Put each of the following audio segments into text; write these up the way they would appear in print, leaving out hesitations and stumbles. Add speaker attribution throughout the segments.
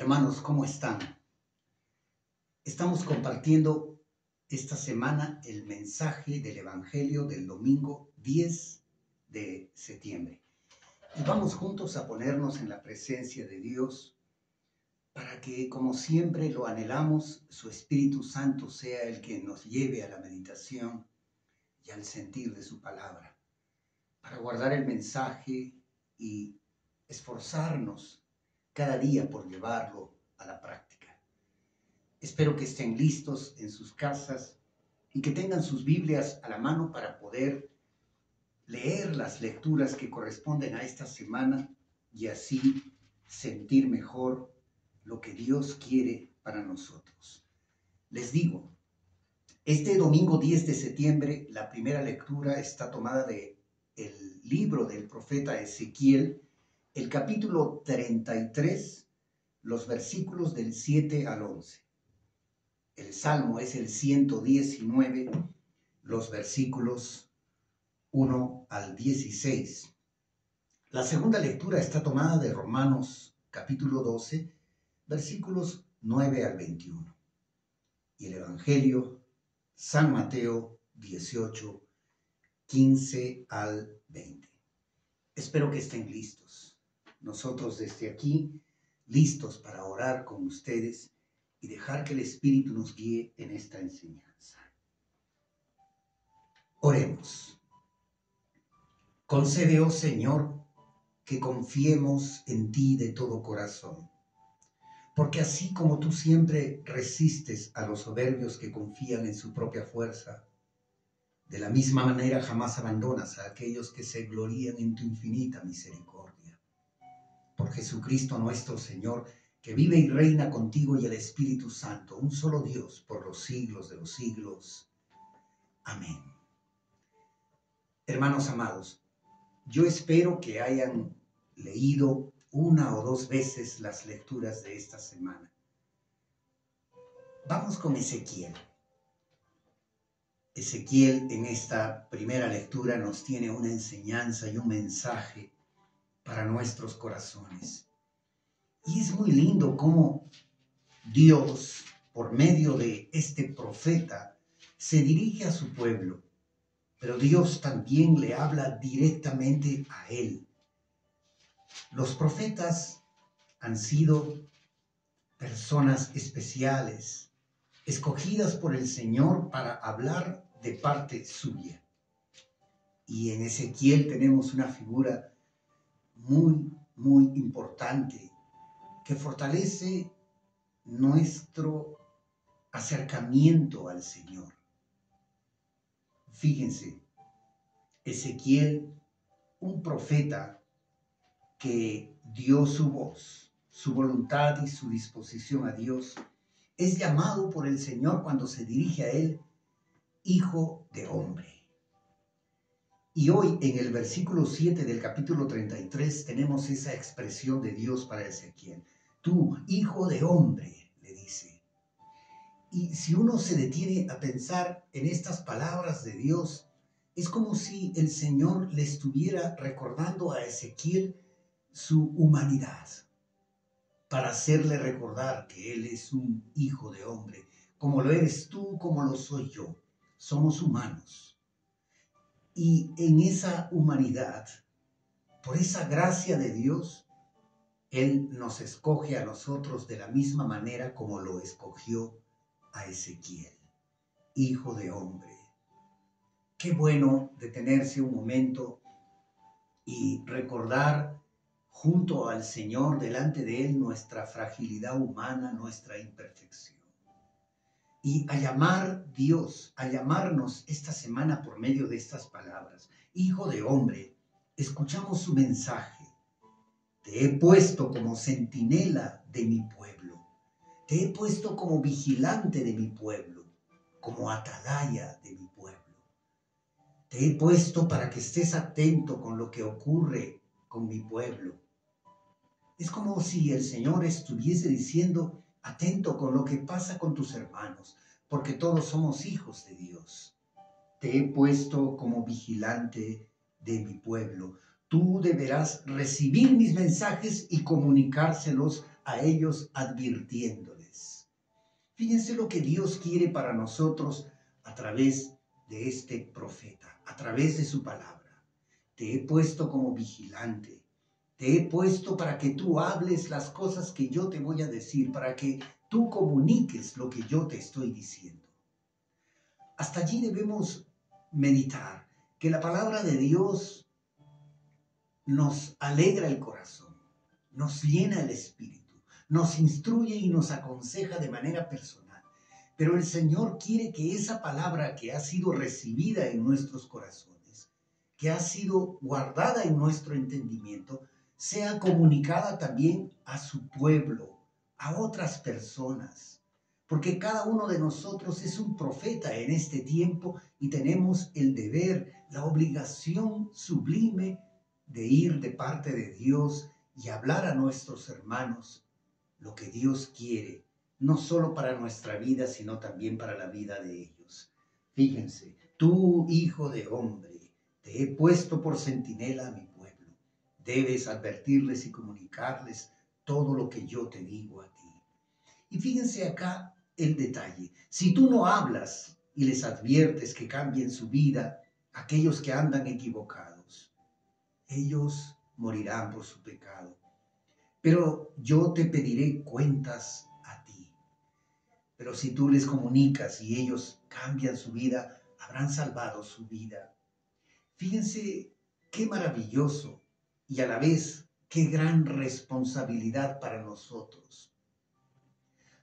Speaker 1: Hermanos, ¿cómo están? Estamos compartiendo esta semana el mensaje del Evangelio del domingo 10 de septiembre. Y vamos juntos a ponernos en la presencia de Dios para que, como siempre lo anhelamos, su Espíritu Santo sea el que nos lleve a la meditación y al sentir de su palabra, para guardar el mensaje y esforzarnos cada día por llevarlo a la práctica. Espero que estén listos en sus casas y que tengan sus Biblias a la mano para poder leer las lecturas que corresponden a esta semana y así sentir mejor lo que Dios quiere para nosotros. Les digo, este domingo 10 de septiembre, la primera lectura está tomada del libro del profeta Ezequiel, el capítulo 33, los versículos del 7 al 11. El salmo es el 119, los versículos 1 al 16. La segunda lectura está tomada de Romanos, capítulo 12, versículos 9 al 21. Y el Evangelio, San Mateo 18, 15 al 20. Espero que estén listos. Nosotros desde aquí, listos para orar con ustedes y dejar que el Espíritu nos guíe en esta enseñanza. Oremos. Concede, oh Señor, que confiemos en ti de todo corazón, porque así como tú siempre resistes a los soberbios que confían en su propia fuerza, de la misma manera jamás abandonas a aquellos que se glorían en tu infinita misericordia. Por Jesucristo nuestro Señor, que vive y reina contigo y el Espíritu Santo, un solo Dios, por los siglos de los siglos. Amén. Hermanos amados, yo espero que hayan leído una o dos veces las lecturas de esta semana. Vamos con Ezequiel. Ezequiel en esta primera lectura nos tiene una enseñanza y un mensaje para nuestros corazones. Y es muy lindo cómo Dios, por medio de este profeta, se dirige a su pueblo, pero Dios también le habla directamente a él. Los profetas han sido personas especiales, escogidas por el Señor para hablar de parte suya. Y en Ezequiel tenemos una figura muy importante que fortalece nuestro acercamiento al Señor. Fíjense, Ezequiel, un profeta que dio su voz, su voluntad y su disposición a Dios, es llamado por el Señor cuando se dirige a él, Hijo de Hombre. Y hoy en el versículo 7 del capítulo 33 tenemos esa expresión de Dios para Ezequiel. Tú, Hijo de Hombre, le dice. Y si uno se detiene a pensar en estas palabras de Dios, es como si el Señor le estuviera recordando a Ezequiel su humanidad, para hacerle recordar que Él es un hijo de hombre, como lo eres tú, como lo soy yo. Somos humanos. Y en esa humanidad, por esa gracia de Dios, Él nos escoge a nosotros de la misma manera como lo escogió a Ezequiel, hijo de hombre. Qué bueno detenerse un momento y recordar junto al Señor, delante de Él, nuestra fragilidad humana, nuestra imperfección. Y a llamar Dios, a llamarnos esta semana por medio de estas palabras, Hijo de Hombre, escuchamos su mensaje. Te he puesto como centinela de mi pueblo. Te he puesto como vigilante de mi pueblo, como atalaya de mi pueblo. Te he puesto para que estés atento con lo que ocurre con mi pueblo. Es como si el Señor estuviese diciendo, atento con lo que pasa con tus hermanos, porque todos somos hijos de Dios. Te he puesto como vigilante de mi pueblo. Tú deberás recibir mis mensajes y comunicárselos a ellos advirtiéndoles. Fíjense lo que Dios quiere para nosotros a través de este profeta, a través de su palabra. Te he puesto como vigilante. Te he puesto para que tú hables las cosas que yo te voy a decir, para que tú comuniques lo que yo te estoy diciendo. Hasta allí debemos meditar que la palabra de Dios nos alegra el corazón, nos llena el espíritu, nos instruye y nos aconseja de manera personal. Pero el Señor quiere que esa palabra que ha sido recibida en nuestros corazones, que ha sido guardada en nuestro entendimiento, sea comunicada también a su pueblo, a otras personas. Porque cada uno de nosotros es un profeta en este tiempo y tenemos el deber, la obligación sublime de ir de parte de Dios y hablar a nuestros hermanos lo que Dios quiere, no solo para nuestra vida, sino también para la vida de ellos. Fíjense, tú, hijo de hombre, te he puesto por centinela a mi pueblo. Debes advertirles y comunicarles todo lo que yo te digo a ti. Y fíjense acá el detalle. Si tú no hablas y les adviertes que cambien su vida, aquellos que andan equivocados, ellos morirán por su pecado. Pero yo te pediré cuentas a ti. Pero si tú les comunicas y ellos cambian su vida, habrán salvado su vida. Fíjense qué maravilloso y a la vez qué gran responsabilidad para nosotros.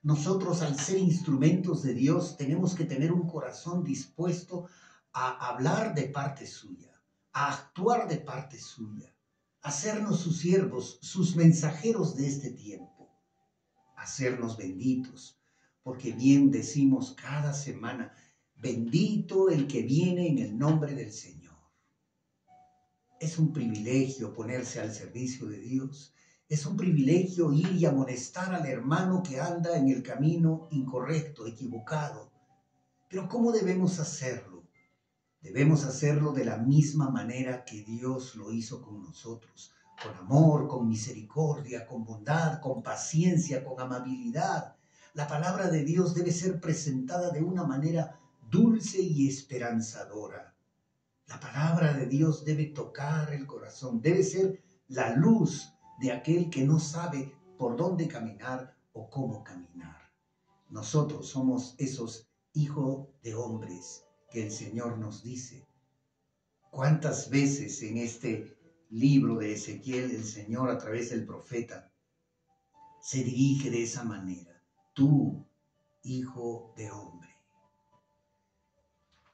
Speaker 1: Nosotros, al ser instrumentos de Dios, tenemos que tener un corazón dispuesto a hablar de parte suya, a actuar de parte suya, a hacernos sus siervos, sus mensajeros de este tiempo, a hacernos benditos, porque bien decimos cada semana, bendito el que viene en el nombre del Señor. Es un privilegio ponerse al servicio de Dios. Es un privilegio ir y amonestar al hermano que anda en el camino incorrecto, equivocado. Pero ¿cómo debemos hacerlo? Debemos hacerlo de la misma manera que Dios lo hizo con nosotros, con amor, con misericordia, con bondad, con paciencia, con amabilidad. La palabra de Dios debe ser presentada de una manera dulce y esperanzadora. La palabra de Dios debe tocar el corazón, debe ser la luz de aquel que no sabe por dónde caminar o cómo caminar. Nosotros somos esos hijos de hombres que el Señor nos dice. ¿Cuántas veces en este libro de Ezequiel el Señor a través del profeta se dirige de esa manera? Tú, hijo de hombre.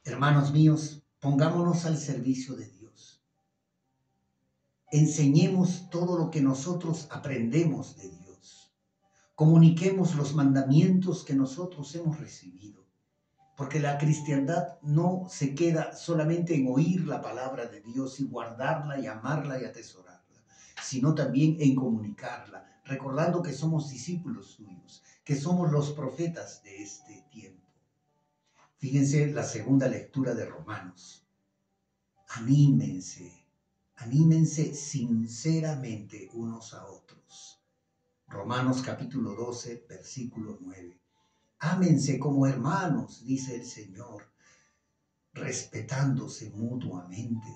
Speaker 1: Hermanos míos, pongámonos al servicio de Dios. Enseñemos todo lo que nosotros aprendemos de Dios. Comuniquemos los mandamientos que nosotros hemos recibido. Porque la cristiandad no se queda solamente en oír la palabra de Dios y guardarla y amarla y atesorarla, sino también en comunicarla, recordando que somos discípulos suyos, que somos los profetas de este tiempo. Fíjense la segunda lectura de Romanos. Anímense sinceramente unos a otros. Romanos capítulo 12, versículo 9. Ámense como hermanos, dice el Señor, respetándose mutuamente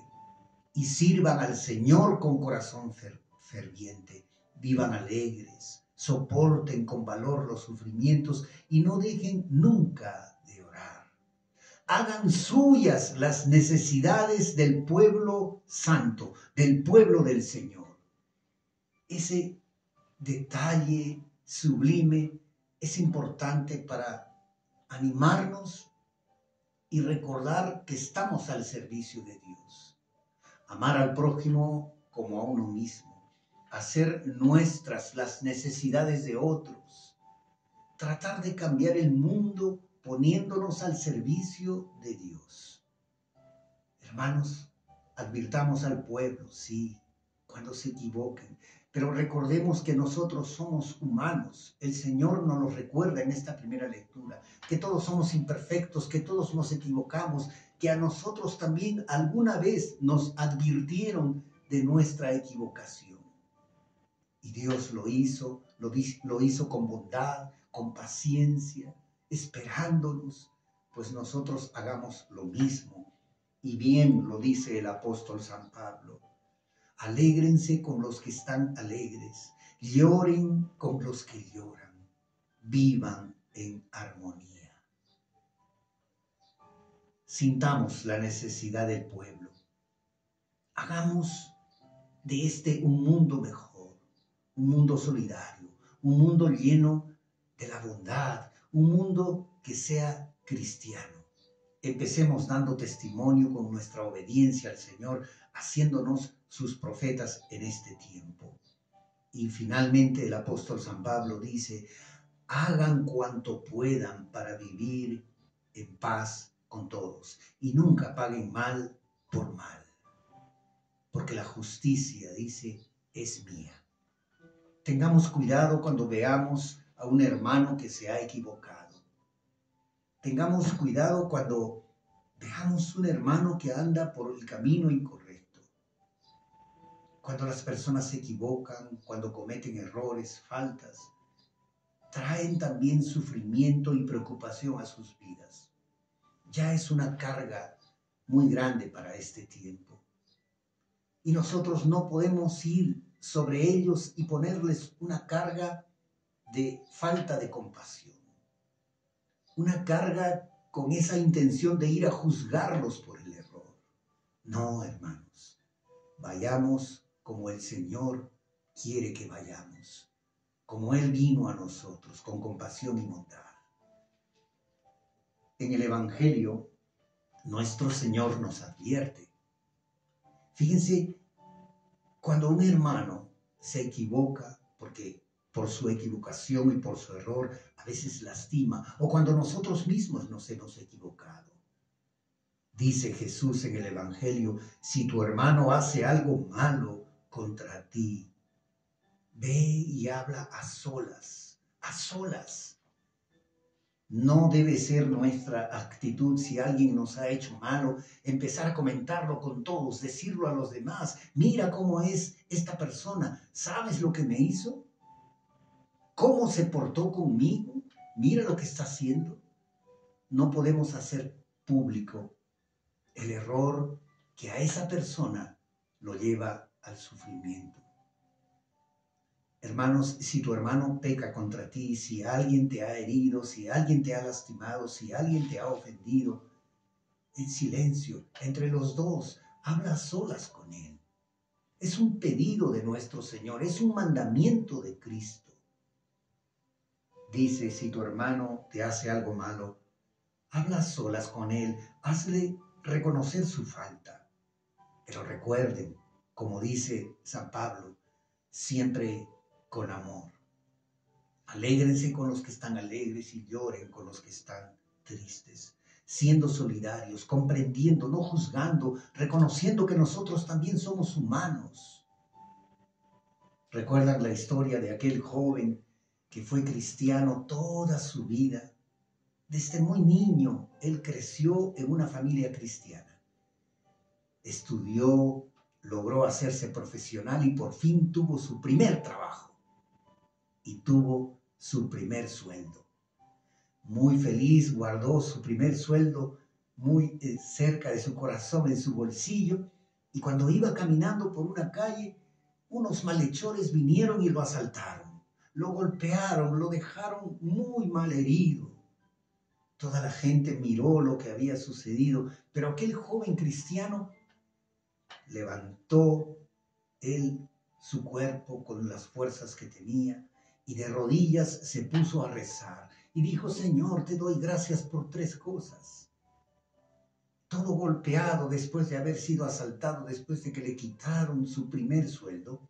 Speaker 1: y sirvan al Señor con corazón ferviente. Vivan alegres, soporten con valor los sufrimientos y no dejen nunca de orar. Hagan suyas las necesidades del pueblo santo, del pueblo del Señor. Ese detalle sublime es importante para animarnos y recordar que estamos al servicio de Dios. Amar al prójimo como a uno mismo, hacer nuestras las necesidades de otros, tratar de cambiar el mundo poniéndonos al servicio de Dios. Hermanos, advirtamos al pueblo, sí, cuando se equivoquen, pero recordemos que nosotros somos humanos. El Señor nos lo recuerda en esta primera lectura, que todos somos imperfectos, que todos nos equivocamos, que a nosotros también alguna vez nos advirtieron de nuestra equivocación. Y Dios lo hizo con bondad, con paciencia, esperándonos, pues nosotros hagamos lo mismo. Y bien lo dice el apóstol San Pablo: alégrense con los que están alegres, lloren con los que lloran, vivan en armonía. Sintamos la necesidad del pueblo. Hagamos de este un mundo mejor, un mundo solidario, un mundo lleno de la bondad, un mundo que sea cristiano. Empecemos dando testimonio con nuestra obediencia al Señor, haciéndonos sus profetas en este tiempo. Y finalmente el apóstol San Pablo dice: hagan cuanto puedan para vivir en paz con todos y nunca paguen mal por mal, porque la justicia, dice, es mía. Tengamos cuidado cuando veamos a un hermano que se ha equivocado. Tengamos cuidado cuando veamos un hermano que anda por el camino incorrecto. Cuando las personas se equivocan, cuando cometen errores, faltas, traen también sufrimiento y preocupación a sus vidas. Ya es una carga muy grande para este tiempo. Y nosotros no podemos ir sobre ellos y ponerles una carga de falta de compasión. Una carga con esa intención de ir a juzgarlos por el error. No, hermanos, vayamos como el Señor quiere que vayamos, como Él vino a nosotros, con compasión y bondad. En el Evangelio, nuestro Señor nos advierte. Fíjense, cuando un hermano se equivoca, porque por su equivocación y por su error a veces lastima, o cuando nosotros mismos nos hemos equivocado. Dice Jesús en el Evangelio: si tu hermano hace algo malo contra ti, ve y habla a solas, a solas. No debe ser nuestra actitud, si alguien nos ha hecho malo, empezar a comentarlo con todos, decirlo a los demás: mira cómo es esta persona, ¿sabes lo que me hizo? ¿Cómo se portó conmigo? Mira lo que está haciendo. No podemos hacer público el error que a esa persona lo lleva al sufrimiento. Hermanos, si tu hermano peca contra ti, si alguien te ha herido, si alguien te ha lastimado, si alguien te ha ofendido, en silencio, entre los dos, habla a solas con él. Es un pedido de nuestro Señor, es un mandamiento de Cristo. Dice: si tu hermano te hace algo malo, habla a solas con él, hazle reconocer su falta. Pero recuerden, como dice San Pablo, siempre con amor. Alégrense con los que están alegres y lloren con los que están tristes, siendo solidarios, comprendiendo, no juzgando, reconociendo que nosotros también somos humanos. ¿Recuerdan la historia de aquel joven que fue cristiano toda su vida? Desde muy niño, él creció en una familia cristiana. Estudió, logró hacerse profesional y por fin tuvo su primer trabajo. Y tuvo su primer sueldo. Muy feliz, guardó su primer sueldo muy cerca de su corazón, en su bolsillo, y cuando iba caminando por una calle, unos malhechores vinieron y lo asaltaron, lo golpearon, lo dejaron muy mal herido. Toda la gente miró lo que había sucedido, pero aquel joven cristiano levantó su cuerpo con las fuerzas que tenía, y de rodillas se puso a rezar y dijo: Señor, te doy gracias por 3 cosas. Todo golpeado después de haber sido asaltado, después de que le quitaron su primer sueldo,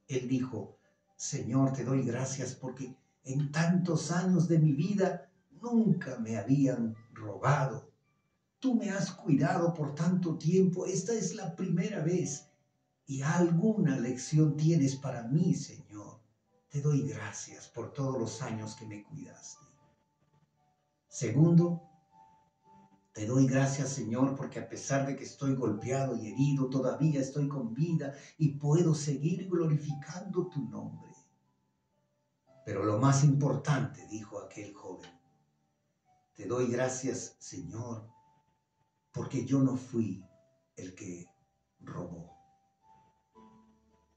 Speaker 1: él dijo: Señor, te doy gracias porque en tantos años de mi vida nunca me habían robado. Tú me has cuidado por tanto tiempo, esta es la primera vez y alguna lección tienes para mí, Señor. Te doy gracias por todos los años que me cuidaste. Segundo, te doy gracias, Señor, porque a pesar de que estoy golpeado y herido, todavía estoy con vida y puedo seguir glorificando tu nombre. Pero lo más importante, dijo aquel joven, te doy gracias, Señor, porque yo no fui el que robó.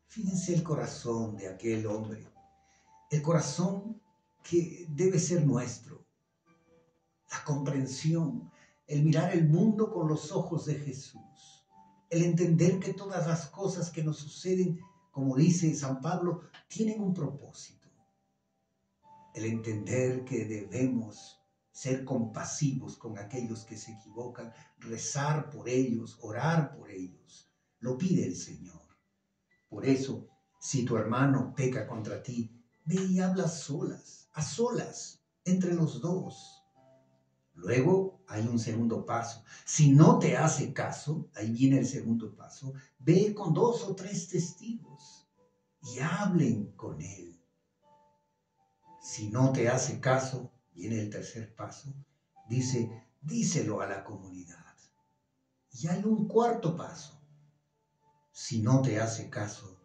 Speaker 1: Fíjense el corazón de aquel hombre, el corazón que debe ser nuestro, la comprensión, el mirar el mundo con los ojos de Jesús, el entender que todas las cosas que nos suceden, como dice San Pablo, tienen un propósito. El entender que debemos ser compasivos con aquellos que se equivocan, rezar por ellos, orar por ellos. Lo pide el Señor. Por eso, si tu hermano peca contra ti, ve y habla a solas, entre los dos. Luego hay un segundo paso. Si no te hace caso, ahí viene el segundo paso, ve con 2 o 3 testigos y hablen con él. Si no te hace caso, viene el tercer paso, dice, díselo a la comunidad. Y hay un cuarto paso. Si no te hace caso,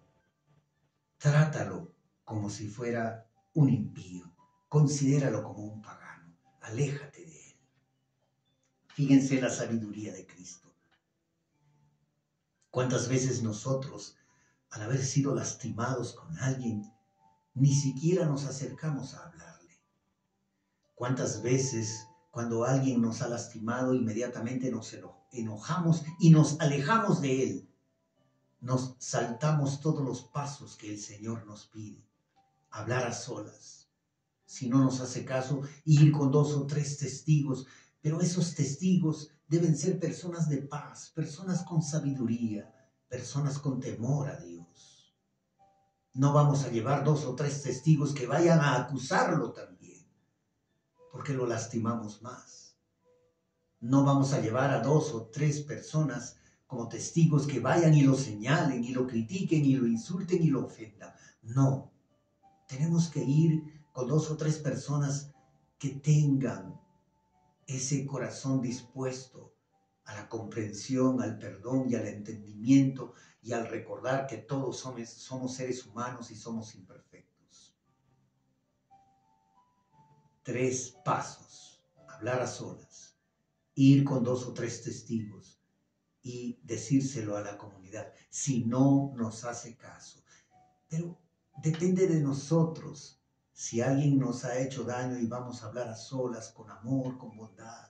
Speaker 1: trátalo como si fuera un impío. Considéralo como un pagano. Aléjate de él. Fíjense la sabiduría de Cristo. ¿Cuántas veces nosotros, al haber sido lastimados con alguien, ni siquiera nos acercamos a hablarle? ¿Cuántas veces cuando alguien nos ha lastimado, inmediatamente nos enojamos y nos alejamos de él? Nos saltamos todos los pasos que el Señor nos pide. Hablar a solas. Si no nos hace caso, ir con 2 o 3 testigos. Pero esos testigos deben ser personas de paz, personas con sabiduría, personas con temor a Dios. No vamos a llevar 2 o 3 testigos que vayan a acusarlo también, porque lo lastimamos más. No vamos a llevar a 2 o 3 personas como testigos que vayan y lo señalen, y lo critiquen, y lo insulten, y lo ofendan. No, tenemos que ir con 2 o 3 personas que tengan ese corazón dispuesto a la comprensión, al perdón y al entendimiento, y al recordar que todos somos seres humanos y somos imperfectos. 3 pasos: hablar a solas, ir con 2 o 3 testigos y decírselo a la comunidad si no nos hace caso. Pero depende de nosotros. Si alguien nos ha hecho daño y vamos a hablar a solas, con amor, con bondad.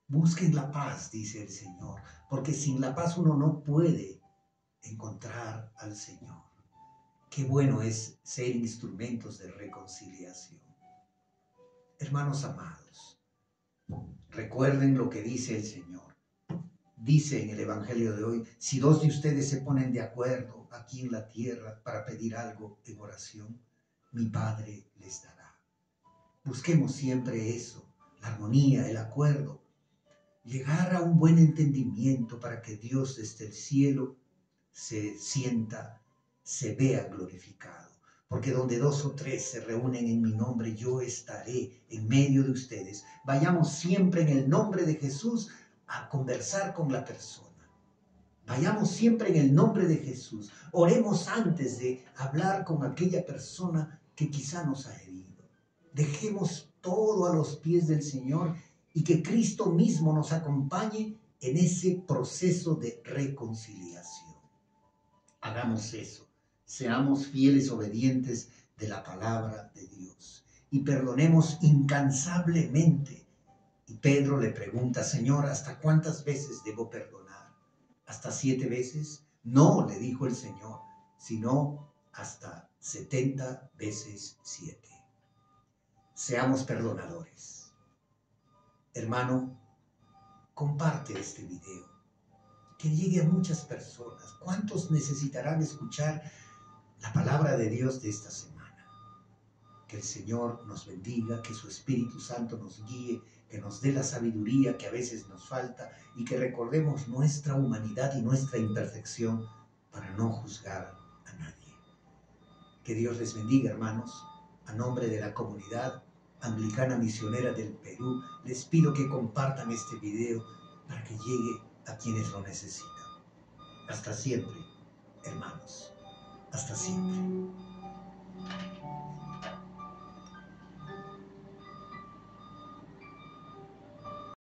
Speaker 1: Busquen la paz, dice el Señor, porque sin la paz uno no puede encontrar al Señor. Qué bueno es ser instrumentos de reconciliación. Hermanos amados, recuerden lo que dice el Señor. Dice en el Evangelio de hoy, si 2 de ustedes se ponen de acuerdo aquí en la tierra para pedir algo en oración, mi Padre les dará. Busquemos siempre eso, la armonía, el acuerdo, llegar a un buen entendimiento para que Dios desde el cielo se sienta, se vea glorificado. Porque donde 2 o 3 se reúnen en mi nombre, yo estaré en medio de ustedes. Vayamos siempre en el nombre de Jesús a conversar con la persona. Vayamos siempre en el nombre de Jesús. Oremos antes de hablar con aquella persona que quizá nos ha herido. Dejemos todo a los pies del Señor y que Cristo mismo nos acompañe en ese proceso de reconciliación. Hagamos eso. Seamos fieles, obedientes de la palabra de Dios y perdonemos incansablemente. Y Pedro le pregunta, Señor, ¿hasta cuántas veces debo perdonar? ¿Hasta 7 veces? No, le dijo el Señor, sino hasta 70 veces 7. Seamos perdonadores. Hermano, comparte este video, que llegue a muchas personas. ¿Cuántos necesitarán escuchar la palabra de Dios de esta semana? Que el Señor nos bendiga, que su Espíritu Santo nos guíe, que nos dé la sabiduría que a veces nos falta y que recordemos nuestra humanidad y nuestra imperfección para no juzgar a nadie. Que Dios les bendiga, hermanos. A nombre de la comunidad anglicana misionera del Perú, les pido que compartan este video para que llegue a quienes lo necesitan. Hasta siempre, hermanos. Hasta siempre.